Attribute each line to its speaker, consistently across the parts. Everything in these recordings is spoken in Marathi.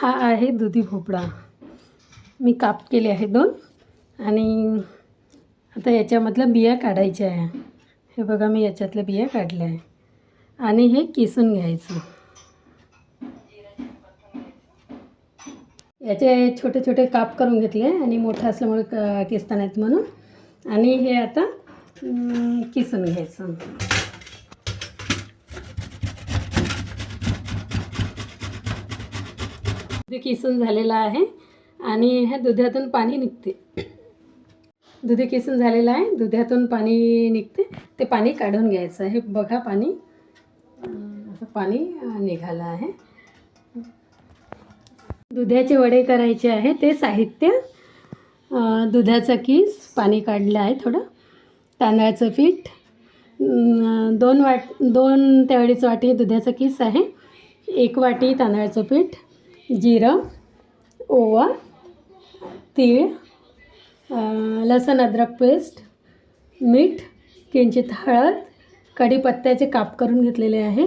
Speaker 1: हा आहे दुधी भोपळा. मी काप केले आहे 2 आणि आता याच्यामधल्या बिया काढायच्या आहे. हे बघा मी याच्यातल्या बिया काढल्या आहे आणि हे किसून घ्यायचं. याचे छोटे छोटे काप करून घेतले आणि मोठा असल्यामुळे किसता नाहीत म्हणून. आणि हे आता किसून घ्यायचं. ते किसून झालेलं आहे आणि ह्या दुधातून पाणी निघते. दुधी किसून झालेलं आहे, दुधातून पाणी निघते. ते पाणी काढून घ्यायचं. हे बघा पाणी, असं पाणी निघालं आहे. दुधाचे वडे करायचे आहे. ते साहित्य: दुधाचा किस, पाणी काढलं आहे थोडं, तांदळाचं पीठ, 2 तेवढीच वाटी दुधाचा किस आहे, 1 वाटी तांदळाचं पीठ, जिरं, ओवा, तीळ, लसूण अद्रक पेस्ट, मीठ, किंचित हळद, कढीपत्त्याचे काप करून घेतलेले आहे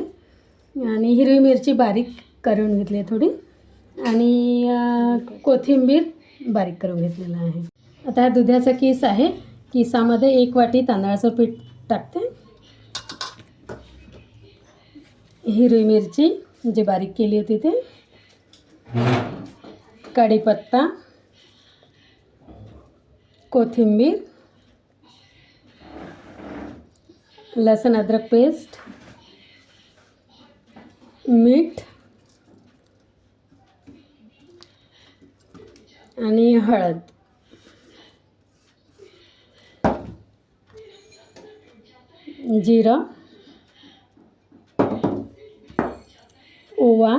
Speaker 1: आणि हिरवी मिरची बारीक करून घेतली आहे थोडी आणि कोथिंबीर बारीक करून घेतलेलं आहे. आता हा दुधाचा किस आहे. किसामध्ये 1 वाटी तांदळाचं पीठ टाकते, हिरवी मिरची जी बारीक केली होती ते, कढीपत्ता, कोथिंबीर, लसूण अद्रक पेस्ट, मीठ आणि हळद. जिरं, ओवा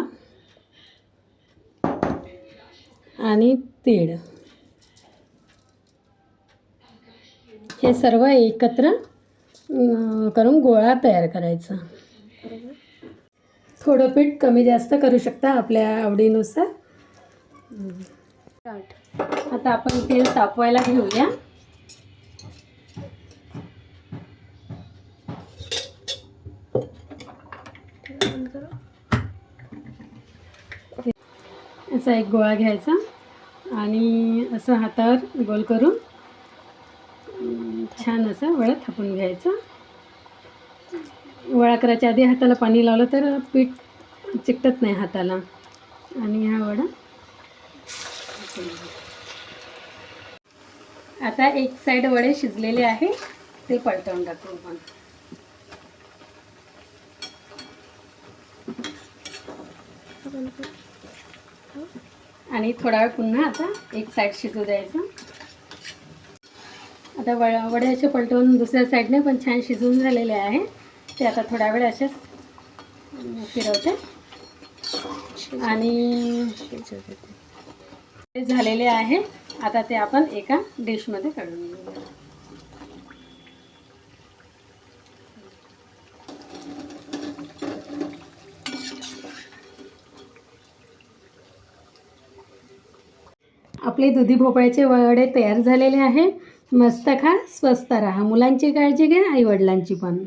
Speaker 1: आणि तीळ हे सर्व एकत्र करून गोळा तयार करायचा. थोडं पीठ कमी जास्त करू शकता आपल्या आवडीनुसार. आता आपण तेल तापवायला घेऊया. असा एक गोळा घ्यायचा आणि असं हातावर गोल करून छान असं वडा थापून घ्यायचा. वडा करायच्या आधी हाताला पाणी लावलं तर पीठ चिकटत नाही हाताला. आणि हा वडा आता एक साईड वडे शिजलेले आहे, ते पलटवून टाकू आपण. आणि थोडा वेळ पुन्हा आता एक साईड शिजू द्यायचं. आता वड्याचे पलटवून दुसऱ्या साईडने पण छान शिजून झालेले आहे. ते आता थोडा वेळ असेच फिरवते आणि झालेले आहे. आता ते आपण एका डिशमध्ये काढून घेऊया. आपले दुधी भोपळ्याचे वडे तयार झालेले आहे. मस्त खा, स्वस्त राहा, मुलांची काळजी घ्या, आई वडिलांची पण.